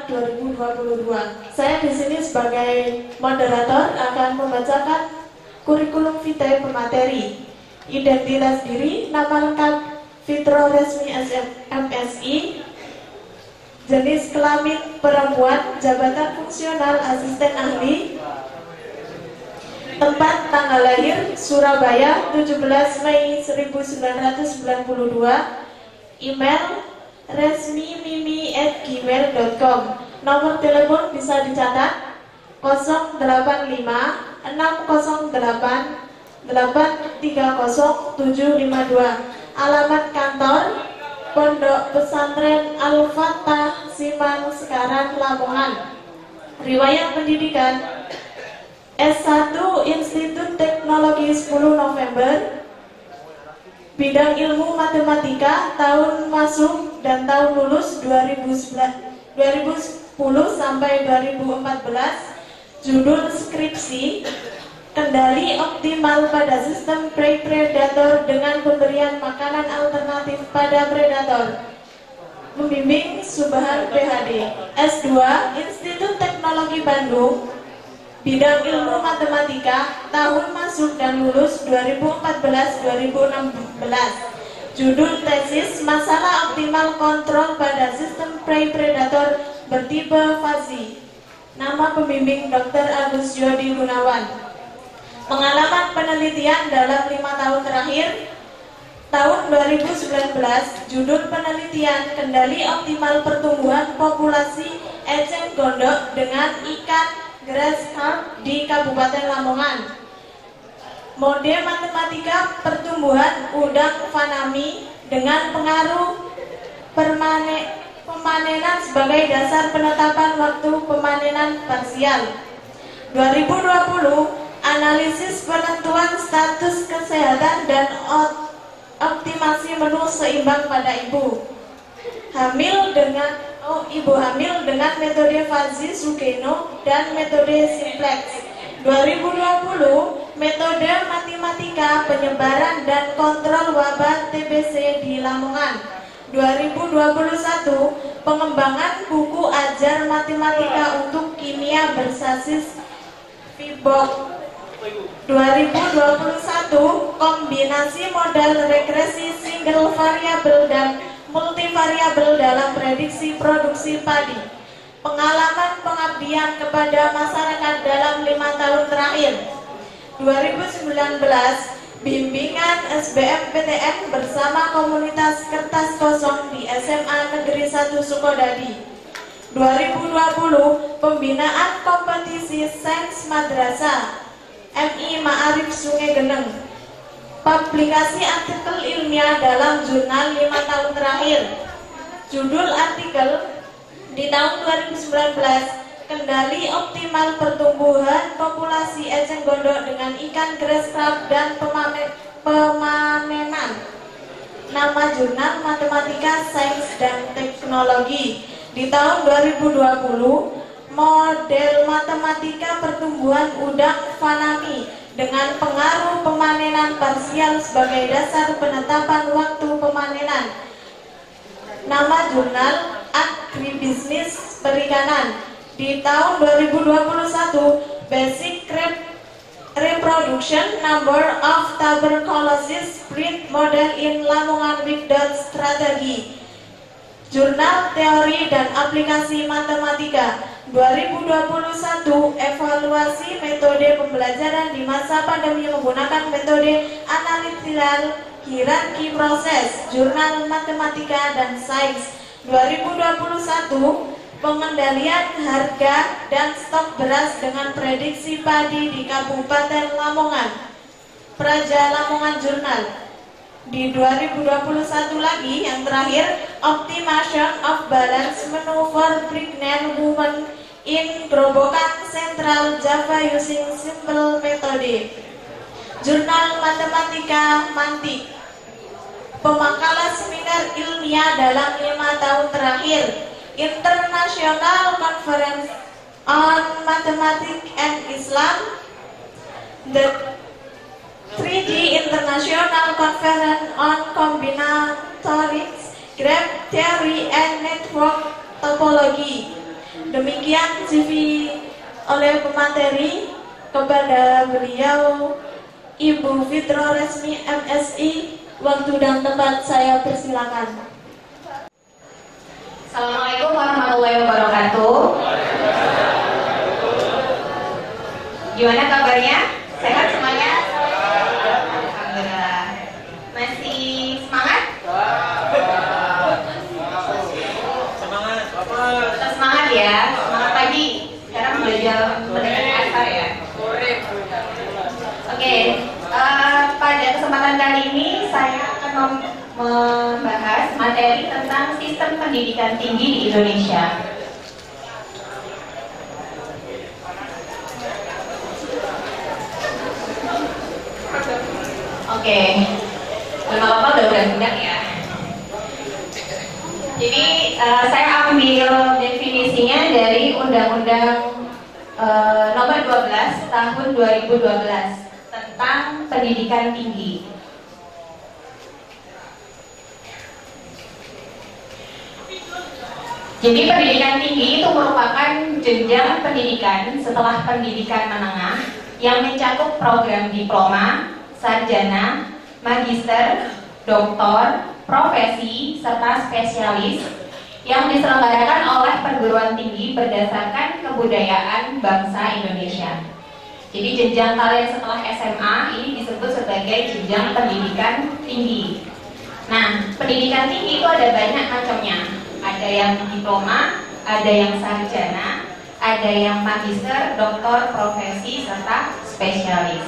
2022. Saya di sini sebagai moderator akan membacakan kurikulum vitae pemateri. Identitas diri, nama lengkap Fitro Resmi MSI, jenis kelamin perempuan, jabatan fungsional asisten ahli, tempat tanggal lahir Surabaya 17 Mei 1992, email resmimimi@gmail.com. Nomor telepon bisa dicatat 085 608 830752. Alamat kantor Pondok Pesantren Al-Fatah Simang Sekaran, Lamongan. Riwayat pendidikan S1 Institut Teknologi 10 November, bidang ilmu matematika, tahun masuk dan tahun lulus 2010 sampai 2014. Judul skripsi, kendali optimal pada sistem prey predator dengan pemberian makanan alternatif pada predator. Membimbing Subhan PhD. S2 Institut Teknologi Bandung, bidang ilmu matematika, tahun masuk dan lulus 2014-2016. Judul tesis, masalah optimal kontrol pada sistem prey predator bertipe fazi. Nama pembimbing Dr. Agus Yodi Gunawan. Pengalaman penelitian dalam 5 tahun terakhir. Tahun 2019, judul penelitian kendali optimal pertumbuhan populasi eceng gondok dengan ikan grass carp di Kabupaten Lamongan. Mode matematika pertumbuhan udang fanami dengan pengaruh pemanenan sebagai dasar penetapan waktu pemanenan parsial. 2020, analisis penentuan status kesehatan dan optimasi menu seimbang pada ibu hamil dengan metode Fazi Sugeno dan metode Simplex. 2020, metode matematika penyebaran dan kontrol wabah TBC di Lamongan. 2021, pengembangan buku ajar matematika untuk kimia berbasis Fibok. 2021, kombinasi modal regresi single variabel dan multivariabel dalam prediksi produksi padi. Pengalaman pengabdian kepada masyarakat dalam 5 tahun terakhir. 2019, bimbingan SBMPTN bersama komunitas kertas kosong di SMA Negeri 1 Sukodadi. 2020, pembinaan kompetisi sains madrasah MI Ma'arif Sungai Geneng. Publikasi artikel ilmiah dalam jurnal 5 tahun terakhir. Judul artikel di tahun 2019, kendali optimal pertumbuhan populasi eceng gondok dengan ikan grass carp dan pemanenan. Nama jurnal Matematika, Sains dan Teknologi. Di tahun 2020, model matematika pertumbuhan udang fanami dengan pengaruh pemanenan parsial sebagai dasar penetapan waktu pemanenan. Nama jurnal Agribisnis Perikanan. Di tahun 2021, Basic Reproduction Number of Tuberculosis Breed Model in Lamongan Wikdot Strategi. Jurnal Teori dan Aplikasi Matematika. 2021, evaluasi metode pembelajaran di masa pandemi menggunakan metode analytical hierarki proses. Jurnal Matematika dan Sains. 2021, pengendalian harga dan stok beras dengan prediksi padi di Kabupaten Lamongan. Praja Lamongan Jurnal. Di 2021 lagi yang terakhir, Optimization of Balance Menu for Pregnant Women in Grobogan Central Java using Simple Method. Jurnal Matematika Mantik. Pemakalan seminar ilmiah dalam 5 tahun terakhir. International Conference on Mathematics and Islam, the 3D International Conference on Combinatorics, Graph Theory and Network Topology. Demikian CV oleh pemateri. Kepada beliau Ibu Fitro Resmi MSI, waktu dan tempat saya persilakan. Assalamualaikum warahmatullahi wabarakatuh. Gimana kabarnya? Sehat semuanya? Alhamdulillah. Masih semangat? Semangat, Tetap semangat ya. Semangat pagi. Sekarang belajar mendekati asar ya. Oke, pada kesempatan kali ini saya akan membahas materi tentang sistem pendidikan tinggi di Indonesia. Oke, belum apa-apa udah undang ya. Jadi saya ambil definisinya dari Undang-Undang Nomor 12 Tahun 2012 tentang pendidikan tinggi. Jadi pendidikan tinggi itu merupakan jenjang pendidikan setelah pendidikan menengah yang mencakup program diploma, sarjana, magister, doktor, profesi, serta spesialis yang diselenggarakan oleh perguruan tinggi berdasarkan kebudayaan bangsa Indonesia. Jadi jenjang kalian setelah SMA ini disebut sebagai jenjang pendidikan tinggi. Nah, pendidikan tinggi itu ada banyak macamnya. Ada yang diploma, ada yang sarjana, ada yang magister, doktor, profesi, serta spesialis.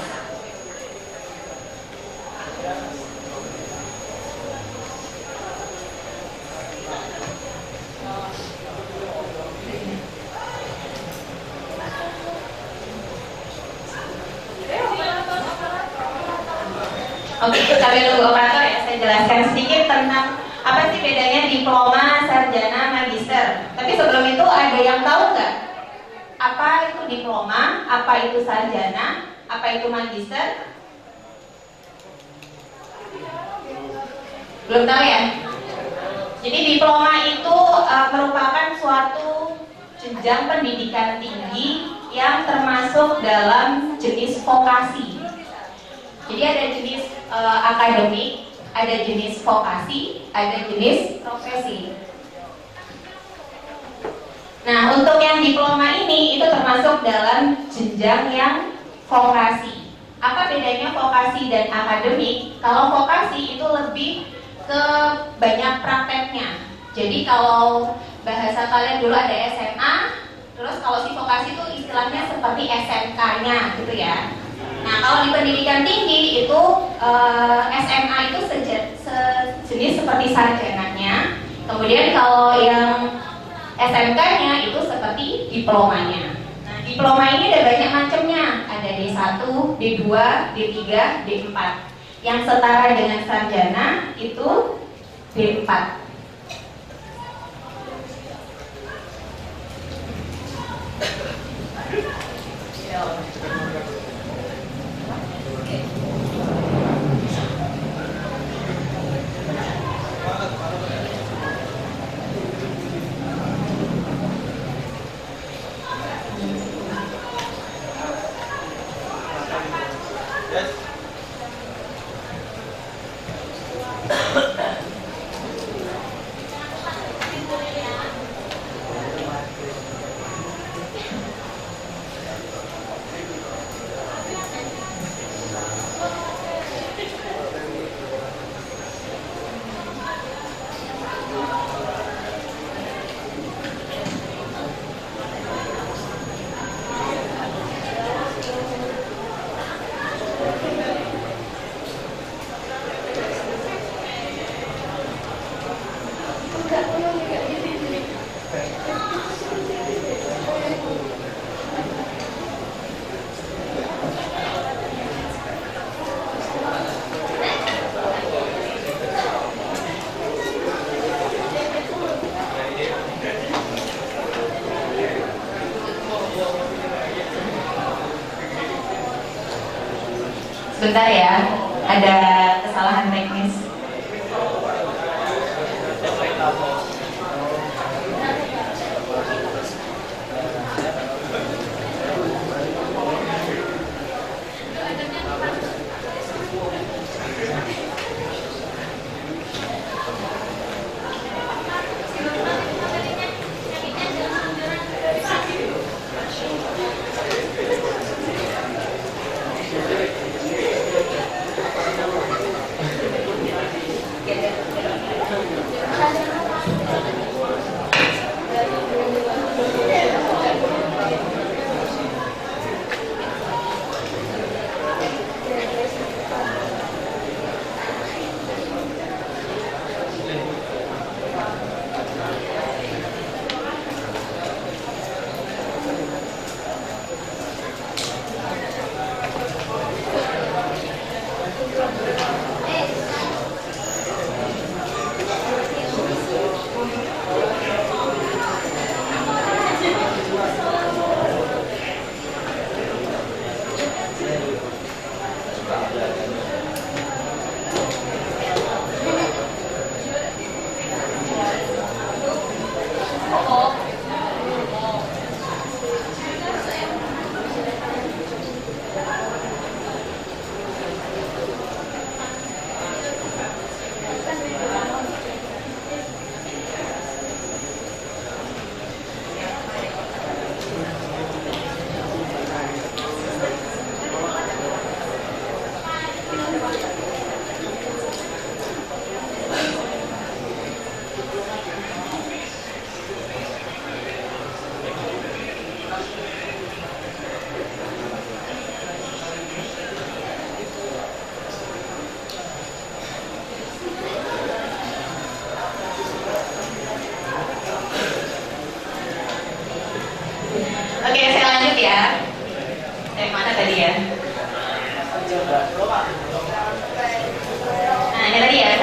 Oke, sambil nunggu operator ya, saya jelaskan sedikit tentang apa sih bedanya diploma, sarjana, magister. Tapi sebelum itu ada yang tahu nggak? Apa itu diploma, apa itu sarjana, apa itu magister? Belum tahu ya? Jadi diploma itu merupakan suatu jenjang pendidikan tinggi yang termasuk dalam jenis vokasi. Jadi ada jenis akademik, ada jenis vokasi, ada jenis profesi. Nah, untuk yang diploma ini itu termasuk dalam jenjang yang vokasi. Apa bedanya vokasi dan akademik? Kalau vokasi itu lebih ke banyak prakteknya. Jadi kalau bahasa kalian dulu ada SMA, terus kalau si vokasi itu istilahnya seperti SMK-nya gitu ya. Nah, kalau di pendidikan tinggi itu SMA itu sejenis seperti sarjananya. Kemudian kalau yang SMK-nya itu seperti diplomanya. Nah, diploma ini ada banyak macamnya. Ada D1, D2, D3, D4. Yang setara dengan sarjana itu D4. Sebentar ya, ada kesalahan teknis.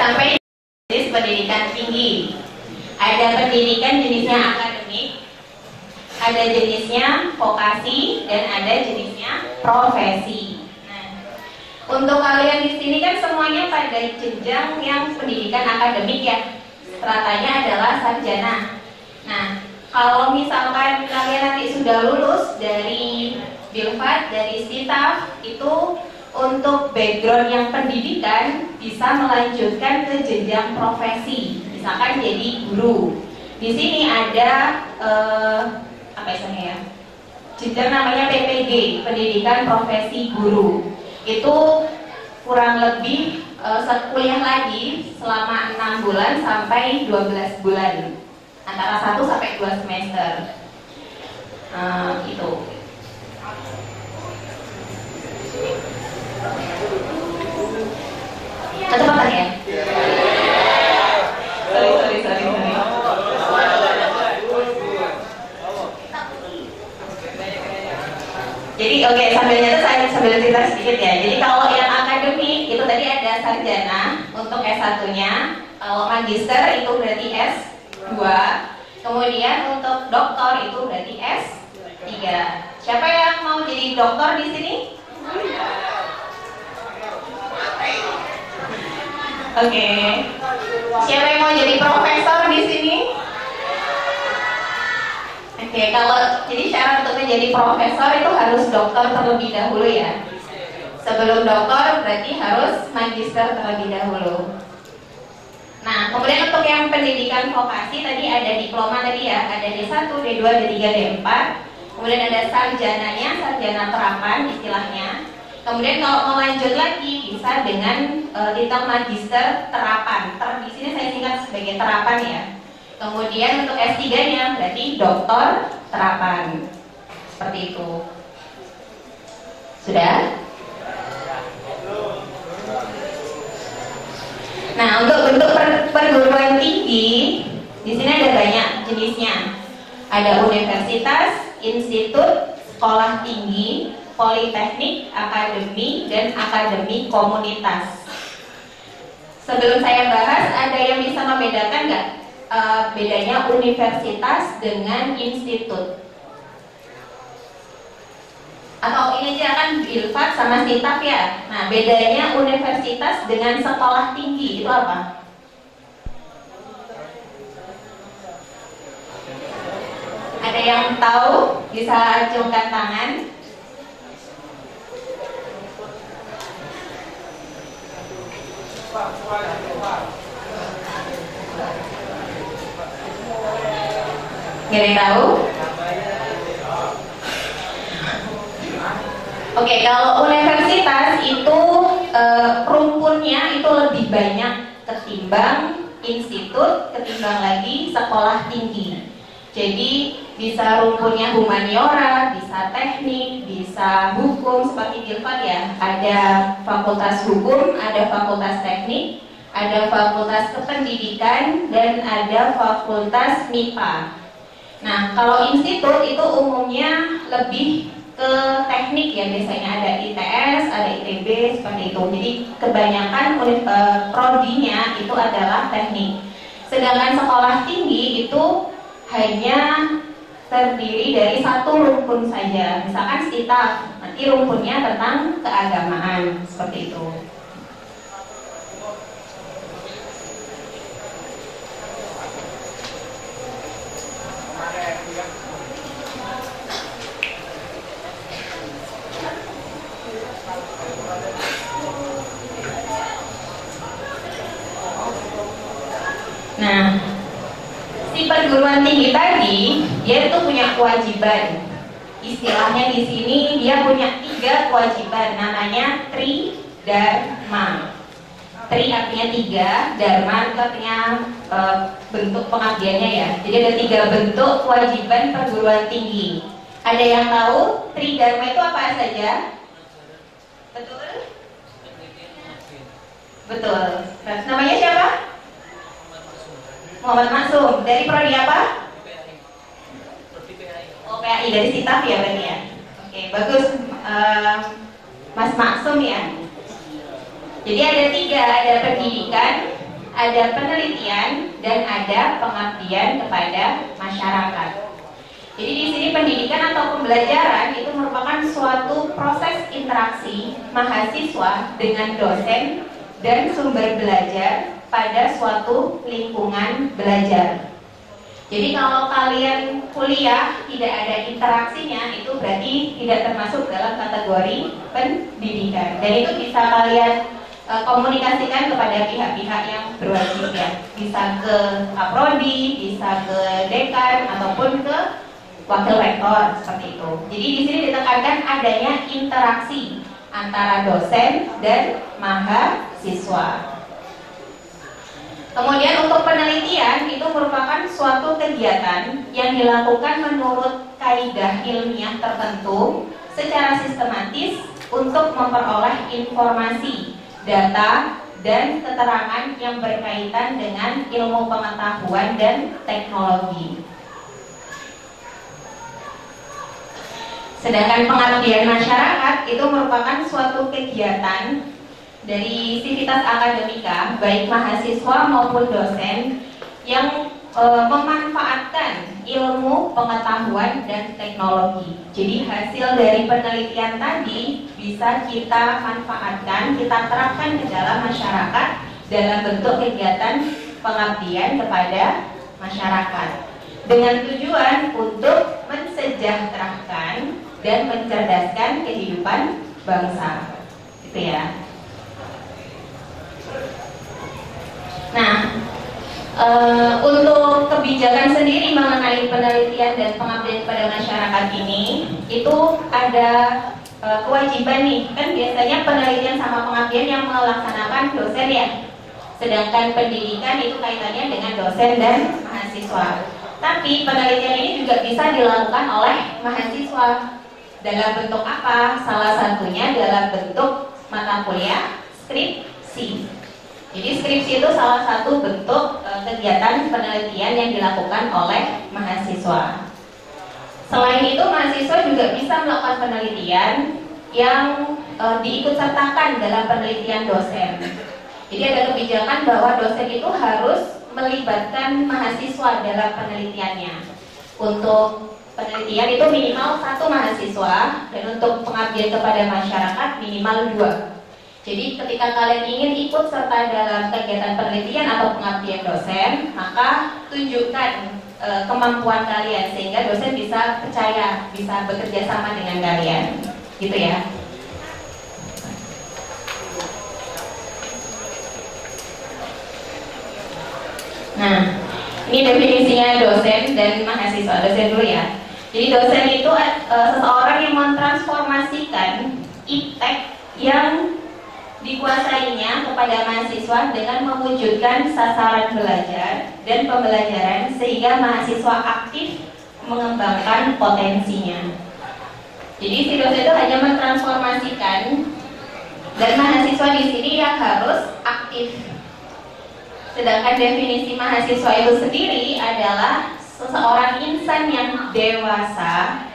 sampai jenis pendidikan tinggi. Ada pendidikan jenisnya akademik, ada jenisnya vokasi, dan ada jenisnya profesi. Nah, untuk kalian di sini kan semuanya pada jenjang yang pendidikan akademik ya. Stratanya adalah sarjana. Nah, kalau misalkan kalian nanti sudah lulus dari Bilfat, dari Stitaf, itu untuk background yang pendidikan bisa melanjutkan ke jenjang profesi, misalkan jadi guru. Di sini ada apa istilahnya ya? Jenjang namanya PPG, Pendidikan Profesi Guru. Itu kurang lebih kuliah lagi selama 6 bulan sampai 12 bulan, antara 1 sampai 2 semester. Itu. Kecepatan ya? Sorry. Jadi oke, sambil nyatet saya sambil cerita sedikit ya. Jadi kalau yang akademik itu tadi ada sarjana untuk S1-nya, kalau magister itu berarti S2, kemudian untuk doktor itu berarti S3. Siapa yang mau jadi doktor di sini? Oke. Siapa yang mau jadi profesor di sini? Oke, kalau jadi syarat untuk menjadi profesor itu harus doktor terlebih dahulu ya. Sebelum doktor berarti harus magister terlebih dahulu. Nah, kemudian untuk yang pendidikan vokasi tadi ada diploma tadi ya, ada D1, D2, D3, D4. Kemudian ada sarjananya, sarjana terapan istilahnya. Kemudian kalau mau lanjut lagi bisa dengan titel magister terapan. Di sini saya singkat sebagai terapan ya. Kemudian untuk S3-nya berarti doktor terapan. Seperti itu. Sudah? Nah, untuk bentuk perguruan tinggi di sini ada banyak jenisnya. Ada universitas, institut, sekolah tinggi, politeknik, akademi, dan akademi komunitas. Sebelum saya bahas, ada yang bisa membedakan nggak bedanya universitas dengan institut? Atau ini aja kan Bilfat sama Stitaf ya. Nah, bedanya universitas dengan sekolah tinggi itu apa? Ada yang tahu? Bisa acungkan tangan. Nggak ada yang tahu? Oke, kalau universitas itu rumpunnya itu lebih banyak ketimbang institut, ketimbang lagi sekolah tinggi. Jadi bisa rumpunnya humaniora, bisa teknik, bisa hukum seperti Bilfat ya. Ada fakultas hukum, ada fakultas teknik, ada fakultas kependidikan, dan ada fakultas MIPA. Nah, kalau institut itu umumnya lebih ke teknik ya, biasanya ada ITS, ada ITB seperti itu. Jadi kebanyakan prodinya itu adalah teknik. Sedangkan sekolah tinggi itu hanya terdiri dari satu rumpun saja. Misalkan Stitaf, nanti rumpunnya tentang keagamaan seperti itu. Nah, si perguruan tinggi tadi dia itu punya kewajiban. Istilahnya di sini dia punya 3 kewajiban, namanya Tridharma. Tri artinya 3, Dharma itu artinya bentuk pengabdiannya ya. Jadi ada 3 bentuk kewajiban perguruan tinggi. Ada yang tahu Tridharma itu apa saja? Betul? Betul. Namanya siapa? Muhammad Maksum. Dari prodi apa? Oh, PAI, dari Stitaf ya berarti ya. Oke, bagus. Mas Maksum ya. Jadi ada 3, ada pendidikan, ada penelitian, dan ada pengabdian kepada masyarakat. Jadi di sini pendidikan atau pembelajaran itu merupakan suatu proses interaksi mahasiswa dengan dosen dan sumber belajar pada suatu lingkungan belajar. Jadi kalau kalian kuliah tidak ada interaksinya, itu berarti tidak termasuk dalam kategori pendidikan. Dan itu bisa kalian komunikasikan kepada pihak-pihak yang berwajib ya. Bisa ke kaprodi, bisa ke dekan, ataupun ke wakil rektor seperti itu. Jadi di sini ditekankan adanya interaksi antara dosen dan mahasiswa. Kemudian untuk penelitian itu merupakan suatu kegiatan yang dilakukan menurut kaidah ilmiah tertentu secara sistematis untuk memperoleh informasi, data, dan keterangan yang berkaitan dengan ilmu pengetahuan dan teknologi. Sedangkan pengabdian masyarakat itu merupakan suatu kegiatan dari sivitas akademika, baik mahasiswa maupun dosen, yang memanfaatkan ilmu, pengetahuan, dan teknologi. Jadi hasil dari penelitian tadi bisa kita manfaatkan, kita terapkan ke dalam masyarakat dalam bentuk kegiatan pengabdian kepada masyarakat dengan tujuan untuk mensejahterakan dan mencerdaskan kehidupan bangsa, gitu ya. Nah, untuk kebijakan sendiri mengenai penelitian dan pengabdian pada masyarakat ini, itu ada kewajiban nih. Kan biasanya penelitian sama pengabdian yang melaksanakan dosen ya. Sedangkan pendidikan itu kaitannya dengan dosen dan mahasiswa. Tapi penelitian ini juga bisa dilakukan oleh mahasiswa. Dalam bentuk apa? Salah satunya dalam bentuk mata kuliah skripsi. Jadi skripsi itu salah satu bentuk kegiatan penelitian yang dilakukan oleh mahasiswa. Selain itu, mahasiswa juga bisa melakukan penelitian yang diikutsertakan dalam penelitian dosen. Jadi ada kebijakan bahwa dosen itu harus melibatkan mahasiswa dalam penelitiannya. Untuk penelitian itu minimal 1 mahasiswa, dan untuk pengabdian kepada masyarakat minimal 2. Jadi ketika kalian ingin ikut serta dalam kegiatan penelitian atau pengabdian dosen, maka tunjukkan kemampuan kalian sehingga dosen bisa percaya, bisa bekerja sama dengan kalian, gitu ya. Nah, ini definisinya dosen dan mahasiswa. Dosen dulu ya. Jadi dosen itu seseorang yang mentransformasikan iptek yang dikuasainya kepada mahasiswa dengan mewujudkan sasaran belajar dan pembelajaran sehingga mahasiswa aktif mengembangkan potensinya. Jadi si dosen itu hanya mentransformasikan, dan mahasiswa di sini yang harus aktif. Sedangkan definisi mahasiswa itu sendiri adalah seseorang insan yang dewasa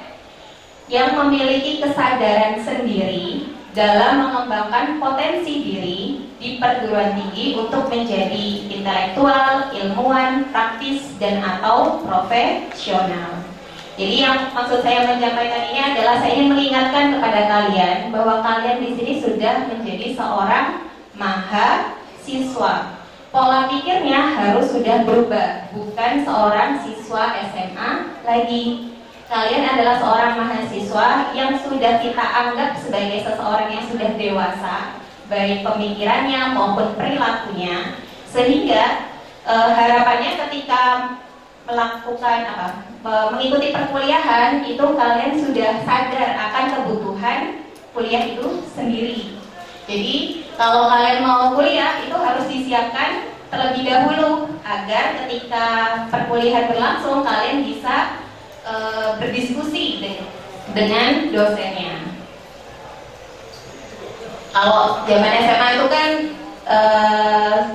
yang memiliki kesadaran sendiri dalam mengembangkan potensi diri di perguruan tinggi untuk menjadi intelektual, ilmuwan, praktis, dan atau profesional. Jadi yang maksud saya menyampaikan ini adalah saya ingin mengingatkan kepada kalian bahwa kalian di sini sudah menjadi seorang mahasiswa. Pola pikirnya harus sudah berubah, bukan seorang siswa SMA lagi. Kalian adalah seorang mahasiswa yang sudah kita anggap sebagai seseorang yang sudah dewasa, baik pemikirannya maupun perilakunya, sehingga harapannya ketika melakukan mengikuti perkuliahan itu kalian sudah sadar akan kebutuhan kuliah itu sendiri. Jadi kalau kalian mau kuliah itu harus disiapkan terlebih dahulu agar ketika perkuliahan berlangsung kalian bisa berdiskusi dengan dosennya. Kalau zaman SMA itu kan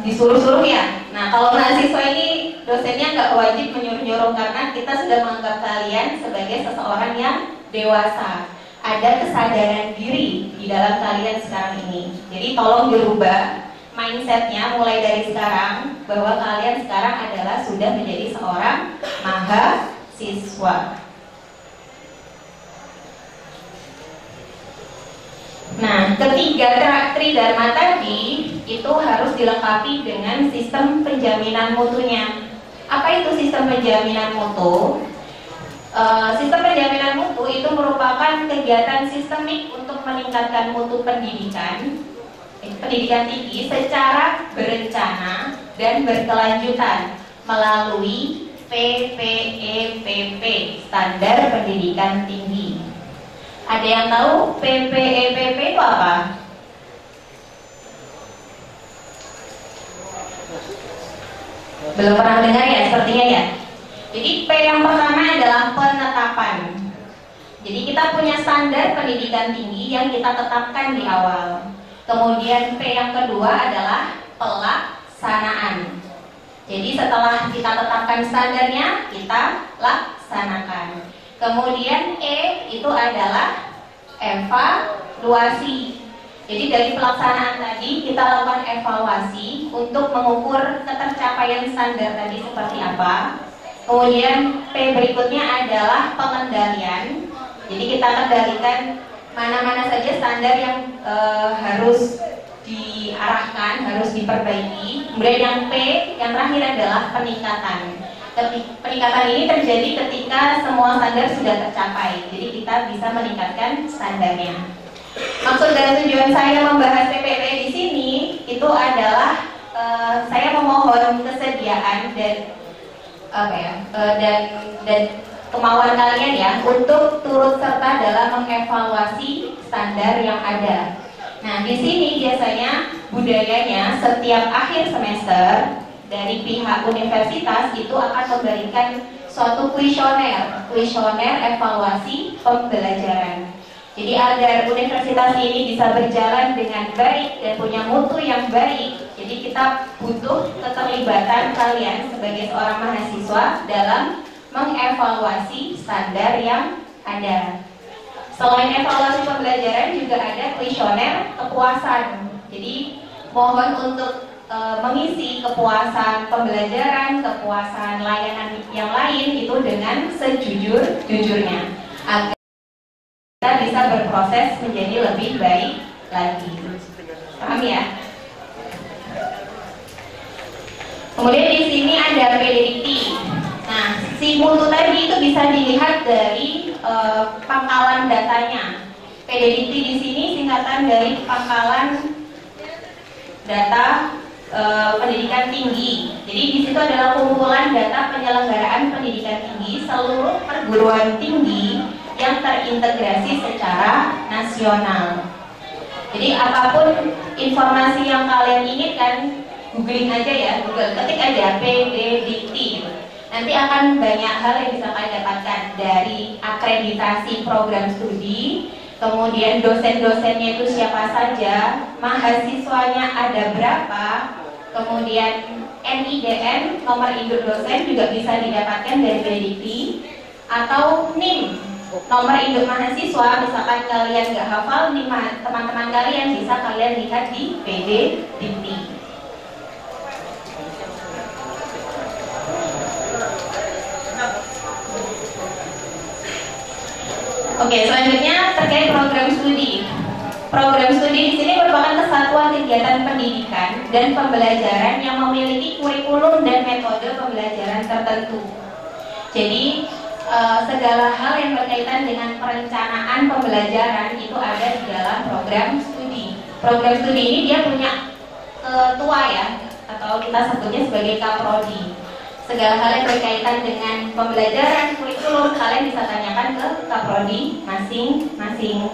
disuruh-suruh ya. Nah kalau mahasiswa ini dosennya nggak wajib menyuruh-nyuruh karena kita sudah menganggap kalian sebagai seseorang yang dewasa. Ada kesadaran diri di dalam kalian sekarang ini. Jadi tolong dirubah mindsetnya mulai dari sekarang bahwa kalian sekarang adalah sudah menjadi seorang mahasiswa. Nah, ketiga tridharma tadi itu harus dilengkapi dengan sistem penjaminan mutunya. Apa itu sistem penjaminan mutu? Sistem penjaminan mutu itu merupakan kegiatan sistemik untuk meningkatkan mutu pendidikan tinggi secara berencana dan berkelanjutan melalui PPEPP, Standar Pendidikan Tinggi. Ada yang tahu PPEPP itu apa? Belum pernah dengar ya, sepertinya ya. Jadi P yang pertama adalah penetapan. Jadi kita punya standar pendidikan tinggi yang kita tetapkan di awal. Kemudian P yang kedua adalah pelaksanaan. Jadi setelah kita tetapkan standarnya, kita laksanakan. Kemudian E itu adalah evaluasi. Jadi dari pelaksanaan tadi kita lakukan evaluasi untuk mengukur ketercapaian standar tadi seperti apa. Kemudian P berikutnya adalah pengendalian. Jadi kita kendalikan mana-mana saja standar yang harus diarahkan, harus diperbaiki. Kemudian yang P yang terakhir adalah peningkatan. Peningkatan ini terjadi ketika semua standar sudah tercapai. Jadi kita bisa meningkatkan standarnya. Maksud dan tujuan saya membahas PPP di sini itu adalah saya memohon kesediaan dan kemauan kalian ya untuk turut serta dalam mengevaluasi standar yang ada. Nah, di sini biasanya budayanya setiap akhir semester dari pihak universitas itu akan memberikan suatu kuesioner evaluasi pembelajaran. Jadi agar universitas ini bisa berjalan dengan baik dan punya mutu yang baik, jadi kita butuh keterlibatan kalian sebagai seorang mahasiswa dalam mengevaluasi standar yang ada. Selain evaluasi pembelajaran juga ada kuesioner kepuasan. Jadi mohon untuk mengisi kepuasan pembelajaran, kepuasan layanan yang lain itu dengan sejujur-jujurnya agar kita bisa berproses menjadi lebih baik lagi. Paham ya? Kemudian di sini ada PDDT. Nah, si mutu tadi itu bisa dilihat dari pangkalan datanya. PDDT di sini singkatan dari pangkalan data pendidikan tinggi. Jadi di situ adalah kumpulan data penyelenggaraan pendidikan tinggi seluruh perguruan tinggi yang terintegrasi secara nasional. Jadi apapun informasi yang kalian inginkan, googling aja ya, Google, ketik aja PDDT gitu. Nanti akan banyak hal yang bisa kalian dapatkan dari akreditasi program studi, kemudian dosen-dosennya itu siapa saja, mahasiswanya ada berapa, kemudian NIDN, nomor induk dosen juga bisa didapatkan dari PDDT, atau NIM, nomor induk mahasiswa. Misalkan kalian nggak hafal nih teman-teman kalian, bisa kalian lihat di PDDT. Oke, selanjutnya terkait program studi. Program studi di sini merupakan kesatuan kegiatan pendidikan dan pembelajaran yang memiliki kurikulum dan metode pembelajaran tertentu. Jadi segala hal yang berkaitan dengan perencanaan pembelajaran itu ada di dalam program studi. Program studi ini dia punya ketua ya, atau kita sebutnya sebagai kaprodi. Segala hal yang berkaitan dengan pembelajaran kurikulum kalian bisa tanyakan ke kaprodi masing-masing.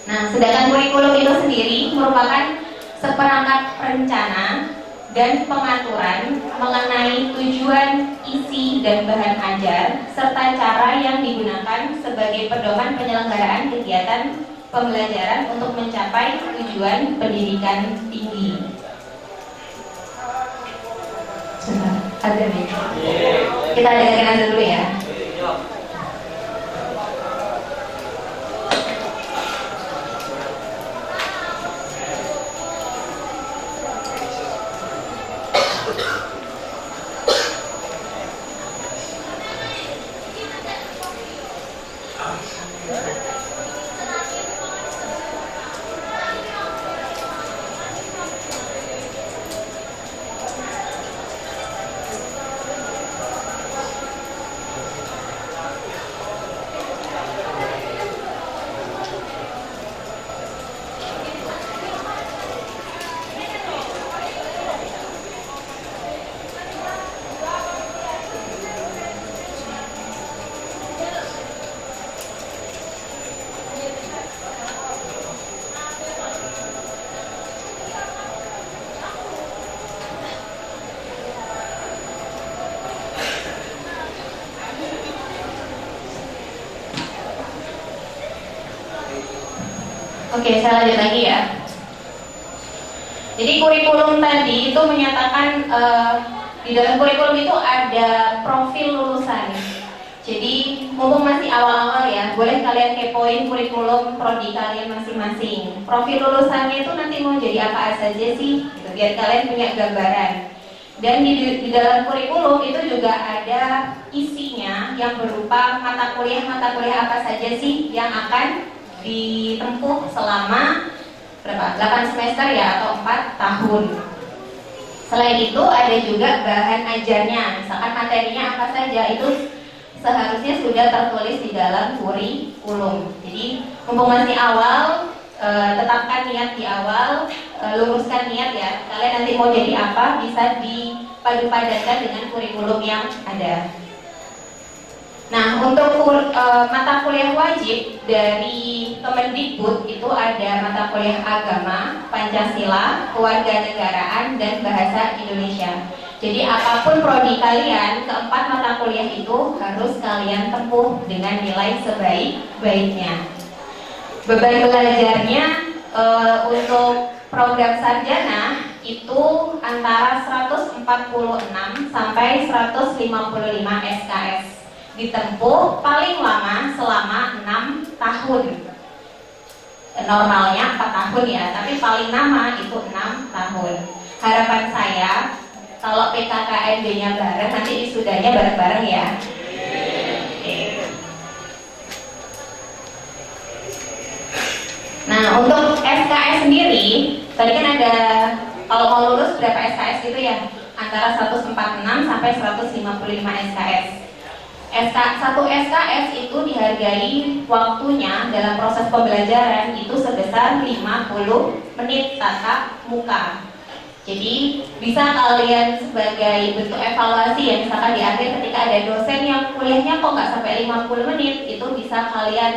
Nah, sedangkan kurikulum itu sendiri merupakan seperangkat rencana dan pengaturan mengenai tujuan, isi, dan bahan ajar serta cara yang digunakan sebagai pedoman penyelenggaraan kegiatan pembelajaran untuk mencapai tujuan pendidikan tinggi. Ada nih. Kita dengarkan aja dulu ya. Oke, saya lanjut lagi ya. Jadi kurikulum tadi itu menyatakan di dalam kurikulum itu ada profil lulusan. Jadi mumpung masih awal-awal ya, boleh kalian kepoin kurikulum prodi kalian masing-masing. Profil lulusannya itu nanti mau jadi apa saja sih, gitu, biar kalian punya gambaran. Dan di dalam kurikulum itu juga ada isinya yang berupa mata kuliah apa saja sih yang akan ditempuh selama berapa? 8 semester ya atau 4 tahun. Selain itu ada juga bahan ajarnya, misalkan materinya apa saja itu seharusnya sudah tertulis di dalam kurikulum. Jadi mumpung masih awal, tetapkan niat di awal, luruskan niat ya. Kalian nanti mau jadi apa bisa dipadu-padankan dengan kurikulum yang ada. Nah, untuk mata kuliah wajib dari Kemendikbud itu ada mata kuliah agama, Pancasila, kewarganegaraan, dan bahasa Indonesia. Jadi apapun prodi kalian, keempat mata kuliah itu harus kalian tempuh dengan nilai sebaik-baiknya. Beban belajarnya untuk program sarjana itu antara 146 sampai 155 SKS. Ditempuh paling lama selama 6 tahun. Normalnya 4 tahun ya, tapi paling lama itu 6 tahun. Harapan saya kalau PKKMB-nya bareng, nanti wisudanya bareng-bareng ya. Nah, untuk SKS sendiri, tadi kan ada kalau mau lulus berapa SKS gitu ya? Antara 146 sampai 155 SKS. Satu SKS itu dihargai waktunya dalam proses pembelajaran itu sebesar 50 menit tatap muka. Jadi bisa kalian sebagai bentuk evaluasi ya, misalkan di akhir ketika ada dosen yang kuliahnya kok nggak sampai 50 menit, itu bisa kalian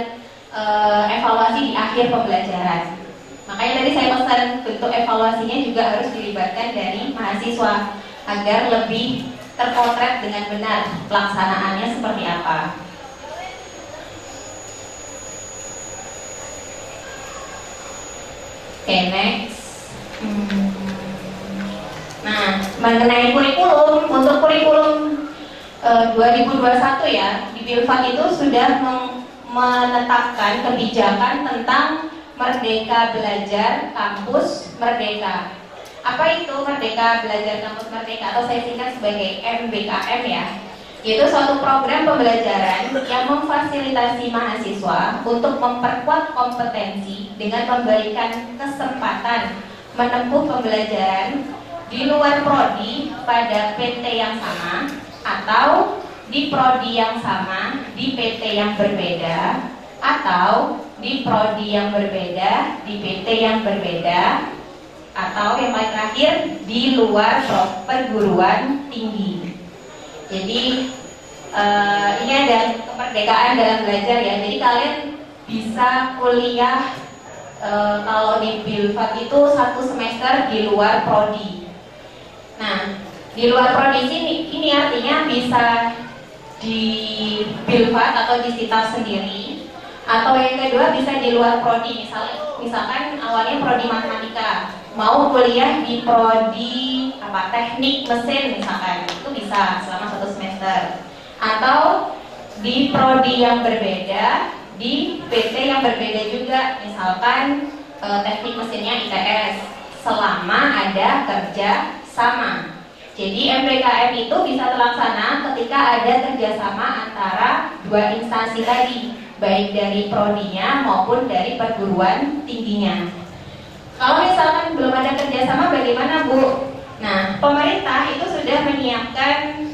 evaluasi di akhir pembelajaran. Makanya tadi saya pesan bentuk evaluasinya juga harus dilibatkan dari mahasiswa agar lebih terpotret dengan benar pelaksanaannya seperti apa. Oke, next. Nah, mengenai kurikulum, untuk kurikulum 2021 ya, di Bilfat itu sudah menetapkan kebijakan tentang Merdeka Belajar Kampus Merdeka. Apa itu Merdeka Belajar Kampus Merdeka atau saya singkat sebagai MBKM ya? Yaitu suatu program pembelajaran yang memfasilitasi mahasiswa untuk memperkuat kompetensi dengan memberikan kesempatan menempuh pembelajaran di luar prodi pada PT yang sama atau di prodi yang sama di PT yang berbeda atau di prodi yang berbeda di PT yang berbeda atau yang paling terakhir di luar perguruan tinggi. Jadi ini ada kemerdekaan dalam belajar ya. Jadi kalian bisa kuliah kalau di Bilfat itu 1 semester di luar prodi. Nah, di luar prodi ini artinya bisa di Bilfat atau di Sitar sendiri, atau yang kedua bisa di luar prodi. Misalkan awalnya prodi matematika, mau kuliah di prodi teknik mesin misalkan, itu bisa selama 1 semester. Atau di prodi yang berbeda, di PT yang berbeda juga, misalkan teknik mesinnya ITS, selama ada kerja sama. Jadi MBKM itu bisa terlaksana ketika ada kerjasama antara 2 instansi tadi, baik dari prodinya maupun dari perguruan tingginya. Kalau misalkan belum ada kerjasama, bagaimana Bu? Nah, pemerintah itu sudah menyiapkan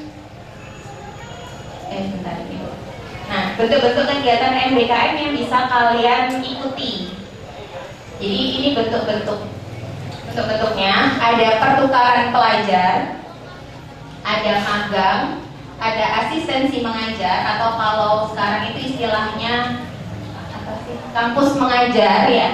Nah, bentuk-bentuk kegiatan MBKM yang bisa kalian ikuti. Jadi ini bentuk-bentuknya, ada pertukaran pelajar, ada magang, ada asistensi mengajar, atau kalau sekarang itu istilahnya apa sih? Kampus mengajar ya.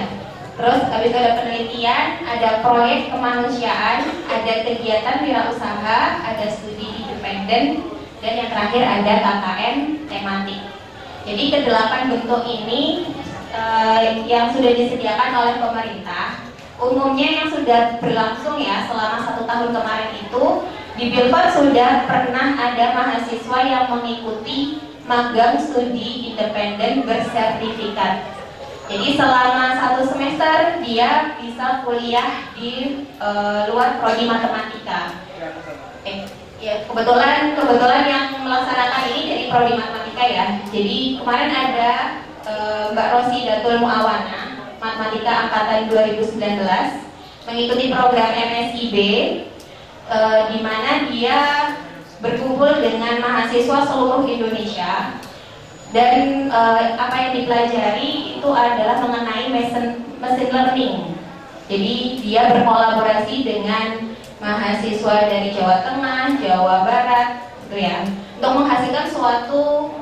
Terus habis itu ada penelitian, ada proyek kemanusiaan, ada kegiatan wirausaha, ada studi independen, dan yang terakhir ada KKN tematik. Jadi ke-8 bentuk ini yang sudah disediakan oleh pemerintah. Umumnya yang sudah berlangsung ya selama 1 tahun kemarin itu di Bilfat sudah pernah ada mahasiswa yang mengikuti magang studi independen bersertifikat. Jadi selama 1 semester dia bisa kuliah di luar prodi matematika. Ya, kebetulan yang melaksanakan ini dari prodi matematika ya. Jadi kemarin ada Mbak Rosi Datul Muawana, matematika angkatan 2019, mengikuti program MSIB, di mana dia berkumpul dengan mahasiswa seluruh Indonesia. Dan apa yang dipelajari itu adalah mengenai machine learning. Jadi dia berkolaborasi dengan mahasiswa dari Jawa Tengah, Jawa Barat, gitu ya, untuk menghasilkan suatu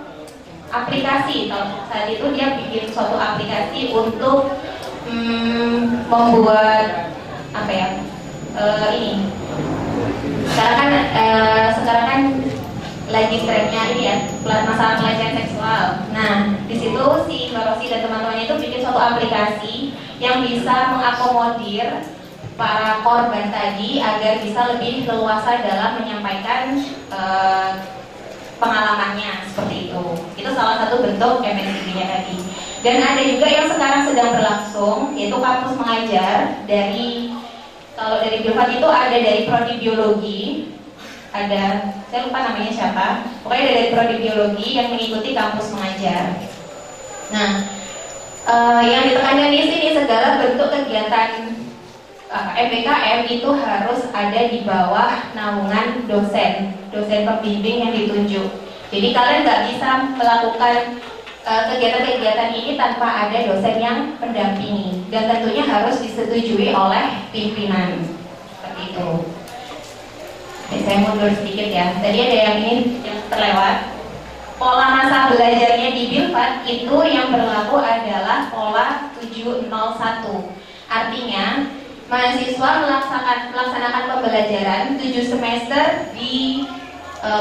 aplikasi. Saat itu dia bikin suatu aplikasi untuk membuat apa ya? Ini. Sekarang kan lagi trennya ini ya, masalah pelecehan seksual. Nah, di situ si Mbak Rosi dan teman-temannya itu bikin suatu aplikasi yang bisa mengakomodir para korban tadi agar bisa lebih leluasa dalam menyampaikan pengalamannya seperti itu. Itu salah satu bentuk MSIB-nya tadi. Dan ada juga yang sekarang sedang berlangsung, yaitu kampus mengajar dari, kalau dari Bilfat itu ada dari prodi biologi, ada, saya lupa namanya siapa, pokoknya ada dari prodi biologi yang mengikuti kampus mengajar. Nah, yang ditekankan di sini segala bentuk kegiatan MBKM itu harus ada di bawah naungan dosen pembimbing yang ditunjuk. Jadi kalian nggak bisa melakukan kegiatan-kegiatan ini tanpa ada dosen yang mendampingi, dan tentunya harus disetujui oleh pimpinan. Seperti itu. Saya mundur sedikit ya. Tadi ada yang ini yang terlewat. Pola masa belajarnya di Bilfat itu yang berlaku adalah pola 701. Artinya mahasiswa melaksanakan pembelajaran 7 semester di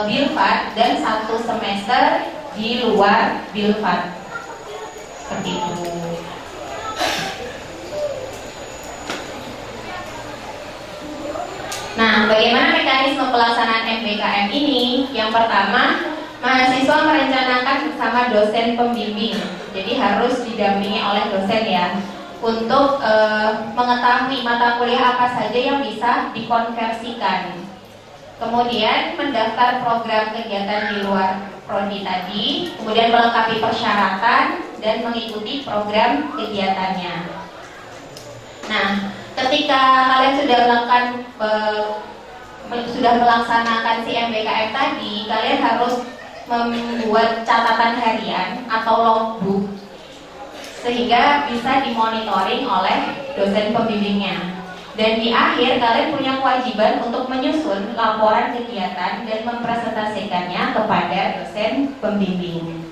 Bilfat dan 1 semester di luar Bilfat. Seperti itu. Nah, bagaimana mekanisme pelaksanaan MBKM ini? Yang pertama, mahasiswa merencanakan bersama dosen pembimbing. Jadi harus didampingi oleh dosen ya, untuk mengetahui mata kuliah apa saja yang bisa dikonversikan. Kemudian mendaftar program kegiatan di luar prodi tadi, kemudian melengkapi persyaratan dan mengikuti program kegiatannya. Nah, ketika kalian sudah melaksanakan si MBKM tadi, kalian harus membuat catatan harian atau logbook sehingga bisa dimonitoring oleh dosen pembimbingnya. Dan di akhir kalian punya kewajiban untuk menyusun laporan kegiatan dan mempresentasikannya kepada dosen pembimbing.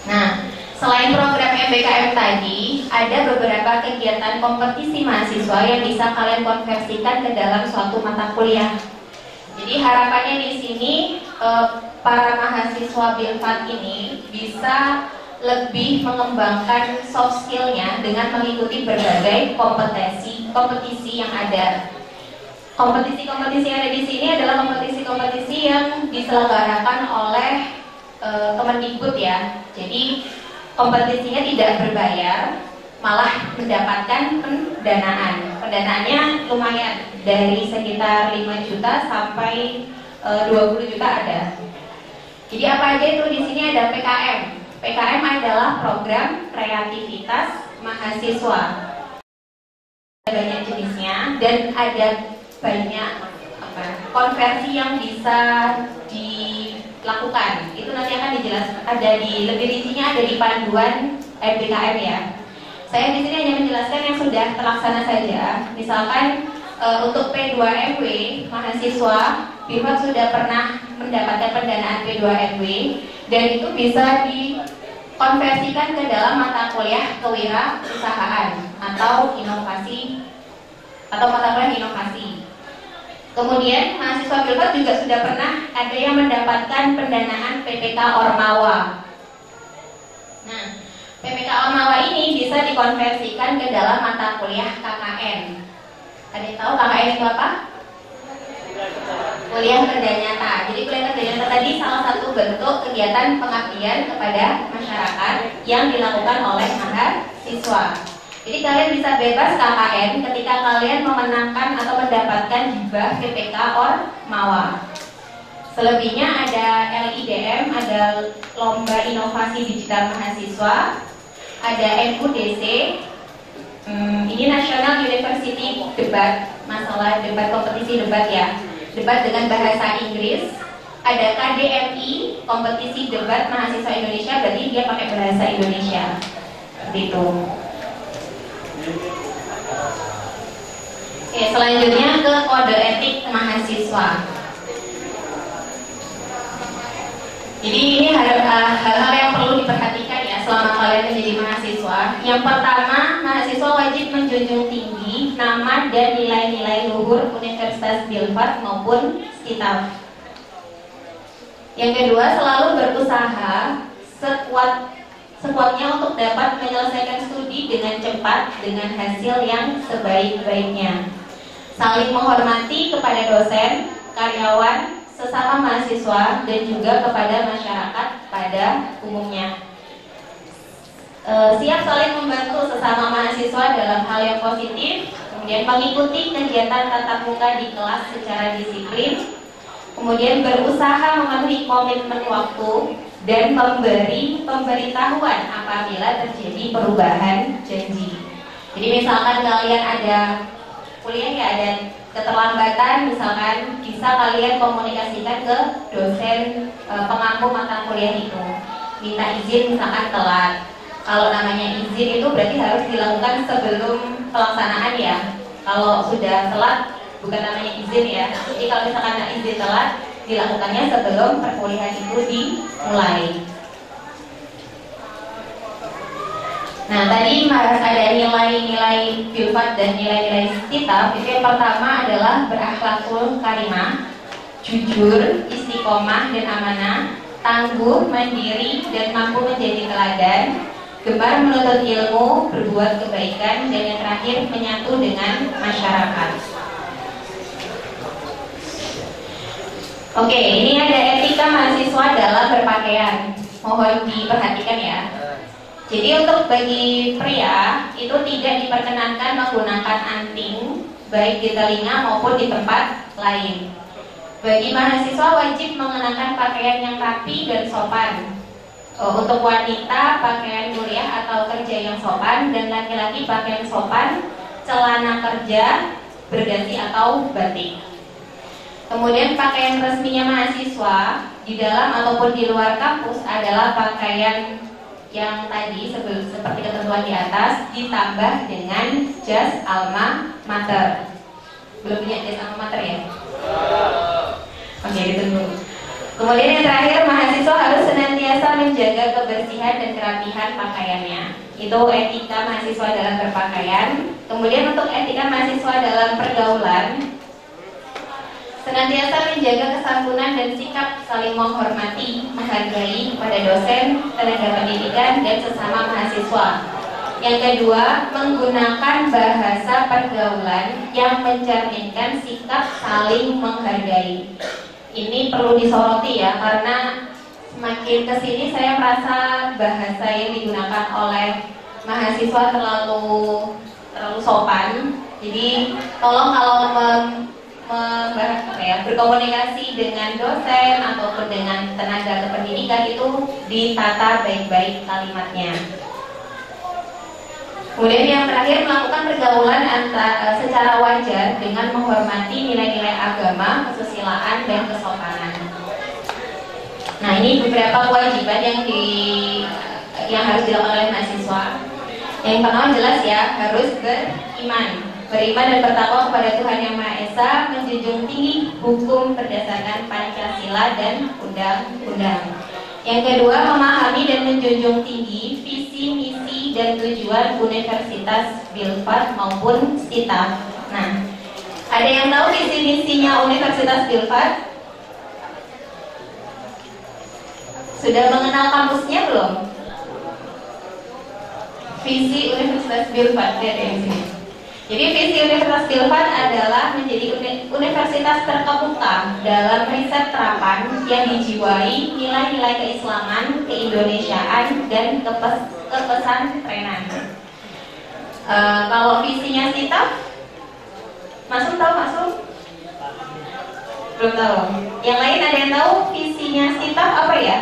Nah, selain program MBKM tadi, ada beberapa kegiatan kompetisi mahasiswa yang bisa kalian konversikan ke dalam suatu mata kuliah. Jadi harapannya di sini para mahasiswa Bilfat ini bisa lebih mengembangkan soft skill-nya dengan mengikuti berbagai kompetisi yang ada. Kompetisi-kompetisi yang ada di sini adalah kompetisi-kompetisi yang diselenggarakan oleh Kemendikbud ya. Jadi kompetisinya tidak berbayar, malah mendapatkan pendanaan. Pendanaannya lumayan, dari sekitar 5 juta sampai 20 juta ada. Jadi apa aja itu? Di sini ada PKM. PKM adalah program kreativitas mahasiswa. Ada banyak jenisnya dan ada banyak konversi yang bisa dilakukan. Itu nanti akan dijelaskan, ada di lebih rincinya ada di panduan MBKM ya. Saya di sini hanya menjelaskan yang sudah terlaksana saja. Misalkan untuk P2MW mahasiswa Bilfat sudah pernah mendapatkan pendanaan P2MW dan itu bisa dikonversikan ke dalam mata kuliah kewirausahaan atau inovasi atau mata kuliah inovasi. Kemudian mahasiswa Bilfat juga sudah pernah ada yang mendapatkan pendanaan PPK Ormawa. Nah, PPKO Mawa ini bisa dikonversikan ke dalam mata kuliah KKN. Ada yang tahu KKN itu apa? Kuliah kerja nyata. Jadi kuliah kerja nyata tadi salah satu bentuk kegiatan pengabdian kepada masyarakat yang dilakukan oleh mahasiswa. Jadi kalian bisa bebas KKN ketika kalian memenangkan atau mendapatkan hibah PPK Ormawa. Selebihnya ada LIDM, ada Lomba Inovasi Digital Mahasiswa, ada NUDC, ini National University Debat, masalah debat, kompetisi debat ya, debat dengan bahasa Inggris. Ada KDMI, kompetisi debat mahasiswa Indonesia, berarti dia pakai bahasa Indonesia. Seperti itu. Oke, selanjutnya ke kode etik mahasiswa. Jadi ini hal-hal yang perlu diperhatikan ya selama kalian menjadi mahasiswa. Yang pertama, mahasiswa wajib menjunjung tinggi nama dan nilai-nilai luhur Universitas Bilfat maupun Stitaf. Yang kedua, selalu berusaha sekuatnya untuk dapat menyelesaikan studi dengan cepat dengan hasil yang sebaik-baiknya. Saling menghormati kepada dosen, karyawan, sesama mahasiswa, dan juga kepada masyarakat pada umumnya. Siap saling membantu sesama mahasiswa dalam hal yang positif, kemudian mengikuti kegiatan tatap muka di kelas secara disiplin, kemudian berusaha memenuhi komitmen waktu, dan memberi pemberitahuan apabila terjadi perubahan janji. Jadi misalkan kalian ada kuliah ya, ada keterlambatan, misalkan bisa kalian komunikasikan ke dosen pengampu mata kuliah itu, minta izin misalkan telat. Kalau namanya izin itu berarti harus dilakukan sebelum pelaksanaan ya. Kalau sudah telat bukan namanya izin ya. Jadi kalau misalkan ada izin telat, dilakukannya sebelum perkuliahan itu dimulai. Nah, tadi ada nilai-nilai Bilfat dan nilai-nilai Stitaf. Itu yang pertama adalah berakhlakul karimah, jujur, istiqomah dan amanah, tangguh, mandiri dan mampu menjadi teladan, gemar menuntut ilmu, berbuat kebaikan, dan yang terakhir menyatu dengan masyarakat. Oke, ini ada etika mahasiswa dalam berpakaian. Mohon diperhatikan ya. Jadi untuk bagi pria itu tidak diperkenankan menggunakan anting baik di telinga maupun di tempat lain. Bagi mahasiswa wajib mengenakan pakaian yang rapi dan sopan. Untuk wanita pakaian kuliah atau kerja yang sopan, dan laki-laki pakaian sopan, celana kerja, berganti atau batik. Kemudian pakaian resminya mahasiswa di dalam ataupun di luar kampus adalah pakaian yang tadi seperti ketentuan di atas, ditambah dengan jas alma mater. Belum punya jas alma mater ya? Oke, ditunggu. Kemudian yang terakhir, mahasiswa harus senantiasa menjaga kebersihan dan kerapihan pakaiannya. Itu etika mahasiswa dalam berpakaian. Kemudian untuk etika mahasiswa dalam pergaulan, senantiasa menjaga kesantunan dan sikap saling menghormati, menghargai kepada dosen, tenaga pendidikan, dan sesama mahasiswa. Yang kedua, menggunakan bahasa pergaulan yang mencerminkan sikap saling menghargai. Ini perlu disoroti ya, karena semakin kesini saya merasa bahasa yang digunakan oleh mahasiswa terlalu sopan. Jadi tolong kalau berkomunikasi dengan dosen ataupun dengan tenaga kependidikan itu ditata baik-baik kalimatnya. Kemudian yang terakhir, melakukan pergaulan secara wajar dengan menghormati nilai-nilai agama, kesusilaan, dan kesopanan. Nah, ini beberapa kewajiban yang harus dilakukan oleh mahasiswa. Yang pertama jelas ya, harus beriman dan bertakwa kepada Tuhan Yang Maha Esa, menjunjung tinggi hukum berdasarkan Pancasila dan undang-undang. Yang kedua, memahami dan menjunjung tinggi visi, misi, dan tujuan Universitas Bilfat maupun Stitaf. Nah, ada yang tahu visi misinya Universitas Bilfat? Sudah mengenal kampusnya belum? visi Universitas Bilfat ada di sini. Jadi visi Universitas Bilfat adalah menjadi universitas terkemuka dalam riset terapan yang dijiwai nilai-nilai keislaman, keindonesiaan, dan kepesantrenan. Kalau visinya Sitaf, Masum tahu Masum? Belum tahu. Yang lain ada yang tahu visinya Sitaf apa ya?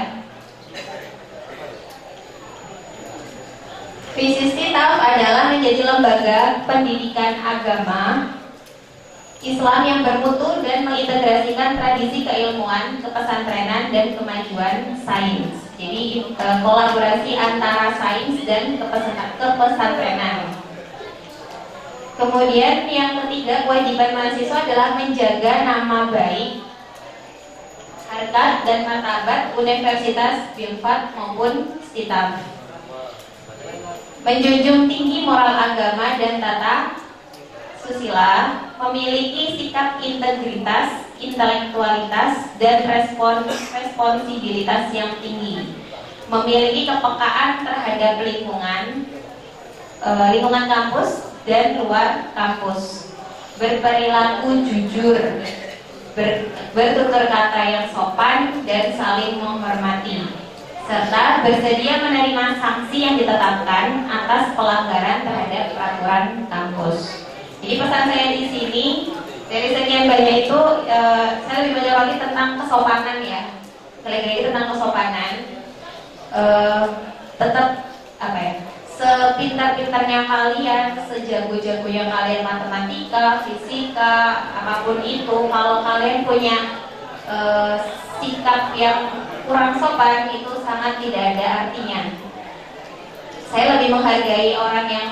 Visi Sitaf adalah menjadi lembaga pendidikan agama Islam yang bermutu dan mengintegrasikan tradisi keilmuan, kepesantrenan, dan kemajuan sains. Jadi kolaborasi antara sains dan kepesantrenan. Kemudian yang ketiga, kewajiban mahasiswa adalah menjaga nama baik, harkat dan martabat Universitas Bilfat maupun Sitaf. Menjunjung tinggi moral agama dan tata susila, memiliki sikap integritas, intelektualitas, dan responsibilitas yang tinggi, memiliki kepekaan terhadap lingkungan kampus dan luar kampus, berperilaku jujur, bertutur kata yang sopan dan saling menghormati, serta bersedia menerima sanksi yang ditetapkan atas pelanggaran terhadap peraturan kampus. Jadi pesan saya di sini dari sekian banyak itu, saya lebih banyak lagi tentang kesopanan ya. Lagi tentang kesopanan. Tetap apa ya? Sepintar-pintarnya kalian, sejago-jagonya kalian matematika, fisika, apapun itu, kalau kalian punya sikap yang kurang sopan, itu sangat tidak ada artinya. Saya lebih menghargai orang yang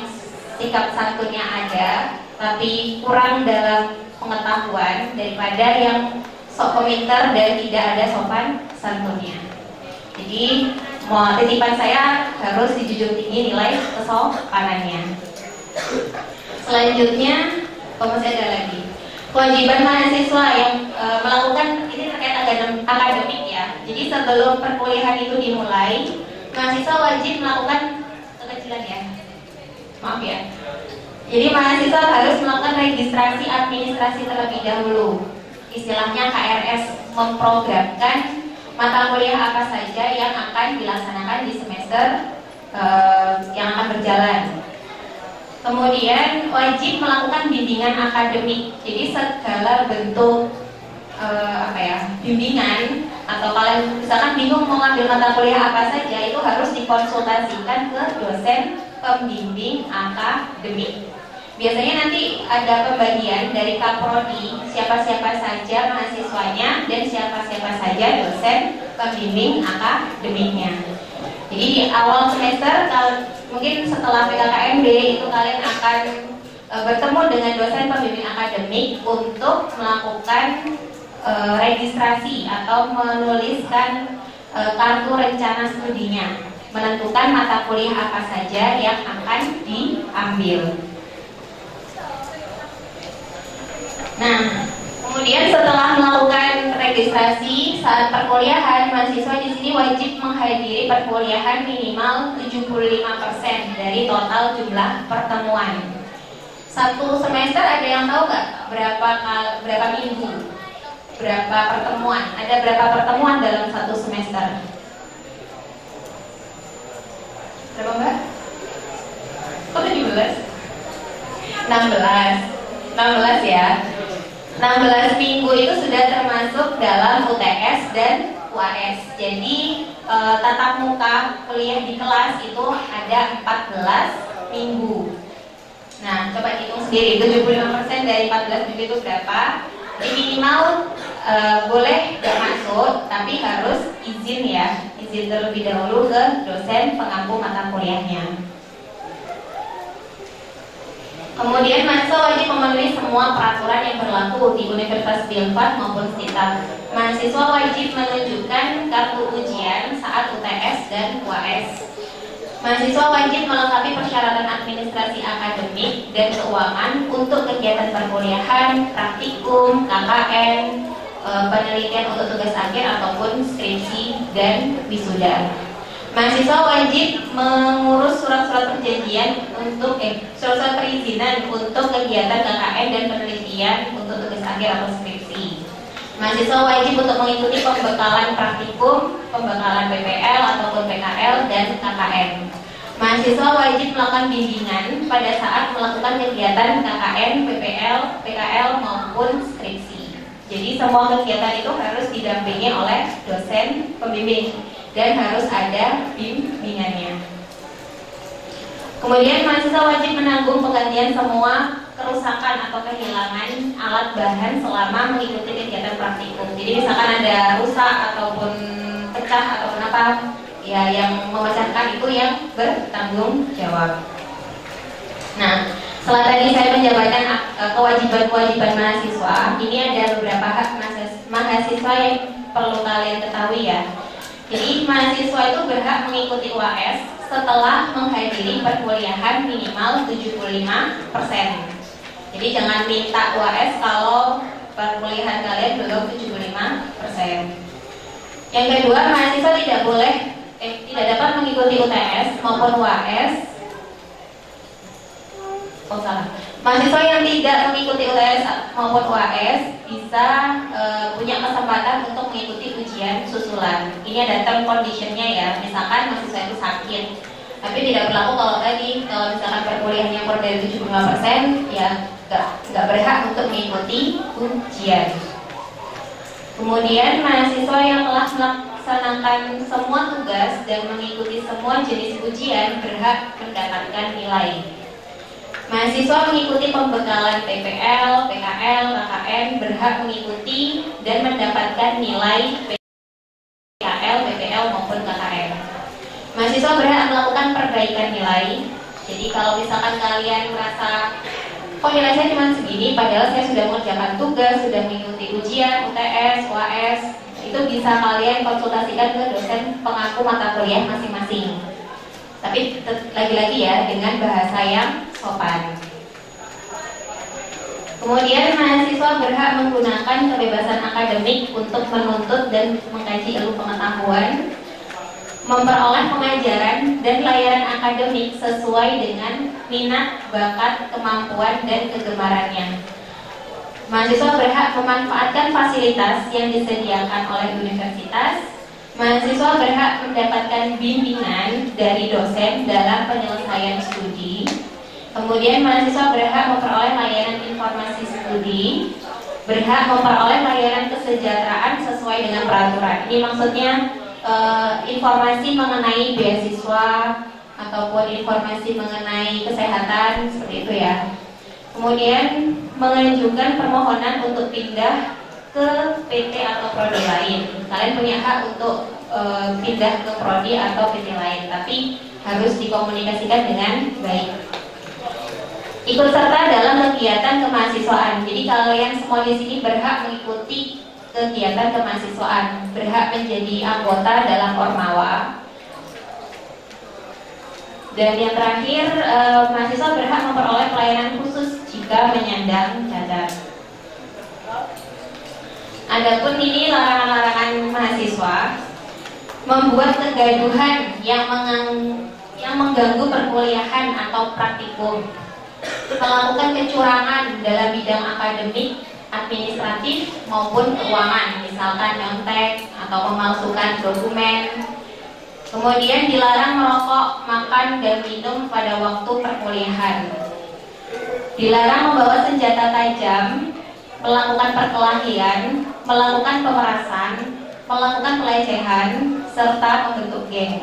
sikap santunnya ada tapi kurang dalam pengetahuan daripada yang sok pintar dan tidak ada sopan santunnya. Jadi titipan saya harus dijunjung tinggi nilai kesopanannya. Selanjutnya, masih ada lagi kewajiban mahasiswa yang melakukan ini terkait akademik ya. Jadi sebelum perkuliahan itu dimulai, mahasiswa wajib melakukan kekecilan ya. Maaf ya. Jadi mahasiswa harus melakukan registrasi administrasi terlebih dahulu. Istilahnya KRS, memprogramkan mata kuliah apa saja yang akan dilaksanakan di semester yang akan berjalan. Kemudian wajib melakukan bimbingan akademik. Jadi segala bentuk bimbingan, atau kalian misalkan bingung mau ngambil mata kuliah apa saja, itu harus dikonsultasikan ke dosen pembimbing akademik. Biasanya nanti ada pembagian dari Kaprodi, siapa-siapa saja mahasiswanya dan siapa-siapa saja dosen pembimbing akademiknya. Jadi di awal semester, mungkin setelah PKKMB itu kalian akan bertemu dengan dosen pembimbing akademik untuk melakukan registrasi atau menuliskan kartu rencana studinya, menentukan mata kuliah apa saja yang akan diambil. Nah, kemudian setelah melakukan registrasi saat perkuliahan, mahasiswa di sini wajib menghadiri perkuliahan minimal 75% dari total jumlah pertemuan. Satu semester ada yang tahu nggak berapa minggu, berapa pertemuan? Ada berapa pertemuan dalam satu semester? Berapa mbak? Kok 17? 16 ya. 16 minggu itu sudah termasuk dalam UTS dan UAS. Jadi tatap muka kuliah di kelas itu ada 14 minggu. Nah, coba hitung sendiri, 75% dari 14 minggu itu berapa? Jadi minimal boleh gak masuk, tapi harus izin ya, izin terlebih dahulu ke dosen pengampu mata kuliahnya. Kemudian mahasiswa wajib memenuhi semua peraturan yang berlaku di Universitas Bilfat maupun Sitaf. Mahasiswa wajib menunjukkan kartu ujian saat UTS dan UAS. Mahasiswa wajib melengkapi persyaratan administrasi akademik dan keuangan untuk kegiatan perkuliahan, praktikum, KKN, penelitian untuk tugas akhir ataupun skripsi dan wisuda. Mahasiswa wajib mengurus surat-surat perjanjian untuk surat-surat perizinan untuk kegiatan KKN dan penelitian untuk tugas akhir atau skripsi. Mahasiswa wajib untuk mengikuti pembekalan praktikum, pembekalan PPL ataupun PKL dan KKN. Mahasiswa wajib melakukan bimbingan pada saat melakukan kegiatan KKN, PPL, PKL maupun skripsi. Jadi semua kegiatan itu harus didampingi oleh dosen pembimbing dan harus ada bimbingannya. Kemudian mahasiswa wajib menanggung penggantian semua kerusakan atau kehilangan alat bahan selama mengikuti kegiatan praktikum. Jadi misalkan ada rusak ataupun pecah atau apa, ya yang memecahkan itu yang bertanggung jawab. Nah, setelah tadi saya menjabarkan kewajiban-kewajiban mahasiswa, ini ada beberapa hak mahasiswa yang perlu kalian ketahui ya. Jadi mahasiswa itu berhak mengikuti UAS setelah menghadiri perkuliahan minimal 75%. Jadi jangan minta UAS kalau perkuliahan kalian belum 75%. Yang kedua, mahasiswa tidak dapat mengikuti UTS maupun UAS. Mahasiswa yang tidak mengikuti UTS maupun UAS bisa punya kesempatan untuk mengikuti ujian susulan. Ini ada term conditionnya ya. Misalkan mahasiswa itu sakit, tapi tidak berlaku kalau misalkan perkuliahannya kurang dari 75%, ya nggak berhak untuk mengikuti ujian. Kemudian mahasiswa yang telah melaksanakan semua tugas dan mengikuti semua jenis ujian berhak mendapatkan nilai. Mahasiswa mengikuti pembekalan PPL, PKL, KKN berhak mengikuti dan mendapatkan nilai PKL, PPL maupun KKN. Mahasiswa berhak melakukan perbaikan nilai. Jadi kalau misalkan kalian merasa kok nilai saya cuma segini, padahal saya sudah mengerjakan tugas, sudah mengikuti ujian, UTS, UAS, itu bisa kalian konsultasikan ke dosen pengaku mata kuliah masing-masing. Tapi lagi-lagi ya dengan bahasa yang sopan. Kemudian mahasiswa berhak menggunakan kebebasan akademik untuk menuntut dan mengkaji ilmu pengetahuan, memperoleh pengajaran dan layanan akademik sesuai dengan minat, bakat, kemampuan, dan kegemarannya. Mahasiswa berhak memanfaatkan fasilitas yang disediakan oleh universitas. Mahasiswa berhak mendapatkan bimbingan dari dosen dalam penyelesaian studi. Kemudian mahasiswa berhak memperoleh layanan informasi studi, berhak memperoleh layanan kesejahteraan sesuai dengan peraturan. Ini maksudnya informasi mengenai beasiswa ataupun informasi mengenai kesehatan, seperti itu ya. Kemudian mengajukan permohonan untuk pindah ke PT atau prodi lain. Kalian punya hak untuk pindah ke prodi atau PT lain, tapi harus dikomunikasikan dengan baik. Ikut serta dalam kegiatan kemahasiswaan. Jadi kalian semua di sini berhak mengikuti kegiatan kemahasiswaan, berhak menjadi anggota dalam Ormawa. Dan yang terakhir, mahasiswa berhak memperoleh pelayanan khusus jika menyandang cacat. Adapun ini larangan-larangan mahasiswa: membuat kegaduhan yang mengganggu perkuliahan atau praktikum, melakukan kecurangan dalam bidang akademik, administratif maupun keuangan, misalkan nyontek atau memalsukan dokumen. Kemudian dilarang merokok, makan, dan minum pada waktu perkuliahan. Dilarang membawa senjata tajam, melakukan perkelahian, melakukan pemerasan, melakukan pelecehan, serta membentuk geng.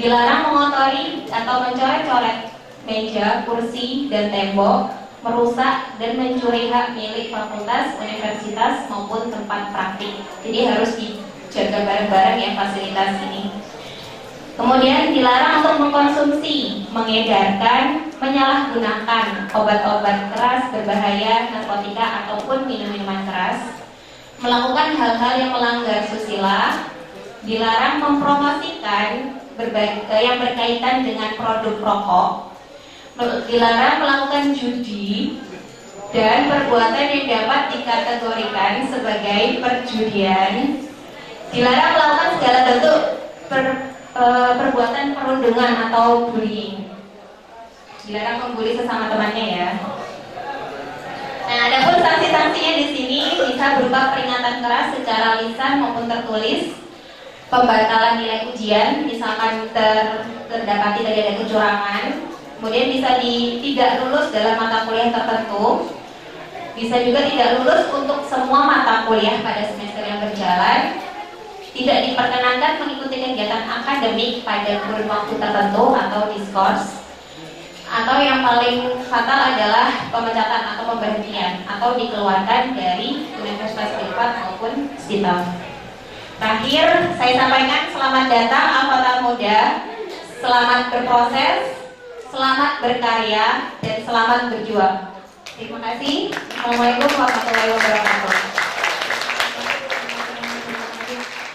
Dilarang mengotori atau mencoret-coret meja, kursi, dan tembok, merusak dan mencuri hak milik fakultas, universitas, maupun tempat praktik. Jadi harus dijaga bareng-bareng ya fasilitas ini. Kemudian dilarang untuk mengkonsumsi, mengedarkan, menyalahgunakan obat-obat keras berbahaya, narkotika, ataupun minum-minuman keras, melakukan hal-hal yang melanggar susila, dilarang mempromosikan yang berkaitan dengan produk rokok, dilarang melakukan judi dan perbuatan yang dapat dikategorikan sebagai perjudian, dilarang melakukan segala bentuk perbuatan perundungan atau bullying. Dilarang membuli sesama temannya ya. Nah, adapun sanksi-sanksinya di sini bisa berupa peringatan keras secara lisan maupun tertulis, pembatalan nilai ujian, misalkan terdapati tadi ada kecurangan, kemudian bisa tidak lulus dalam mata kuliah tertentu, bisa juga tidak lulus untuk semua mata kuliah pada semester yang berjalan, tidak diperkenankan mengikuti kegiatan akademik pada kurun waktu tertentu atau diskors, atau yang paling fatal adalah pemecatan atau pemberhentian atau dikeluarkan dari Universitas Unpad maupun STITAF. Terakhir, saya sampaikan selamat datang anggota muda, selamat berproses, selamat berkarya, dan selamat berjuang. Terima kasih. Assalamualaikum warahmatullahi wabarakatuh.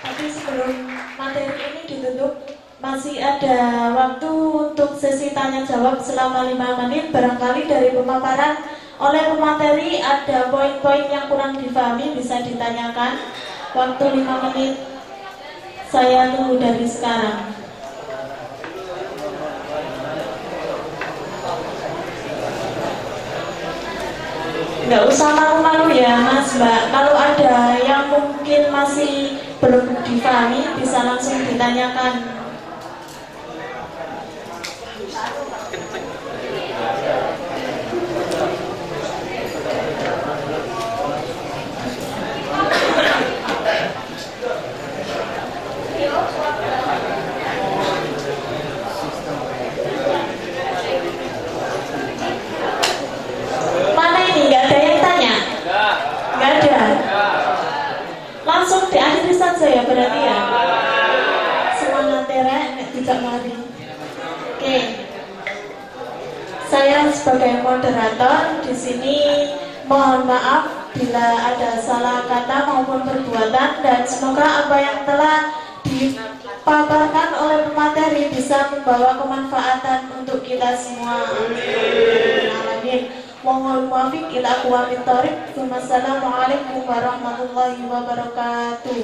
Tapi sebelum materi ini ditutup, masih ada waktu untuk sesi tanya jawab selama 5 menit. Barangkali dari pemaparan oleh pemateri ada poin-poin yang kurang difahami bisa ditanyakan. Waktu 5 menit saya tunggu dari sekarang. Nggak usah malu-malu ya Mas Mbak. Kalau ada yang mungkin masih belum difahami bisa langsung ditanyakan. Mana ini? Nggak ada yang tanya? Nggak ada. Langsung diakhiri saja ya berarti ya. Semangat terek, tidak mari. Oke. Saya sebagai moderator di sini mohon maaf bila ada salah kata maupun perbuatan, dan semoga apa yang telah dipaparkan oleh pemateri bisa membawa kemanfaatan untuk kita semua. Amin. Mohon muafiq ila aqwamit thoriq. Wassalamualaikum warahmatullahi wabarakatuh.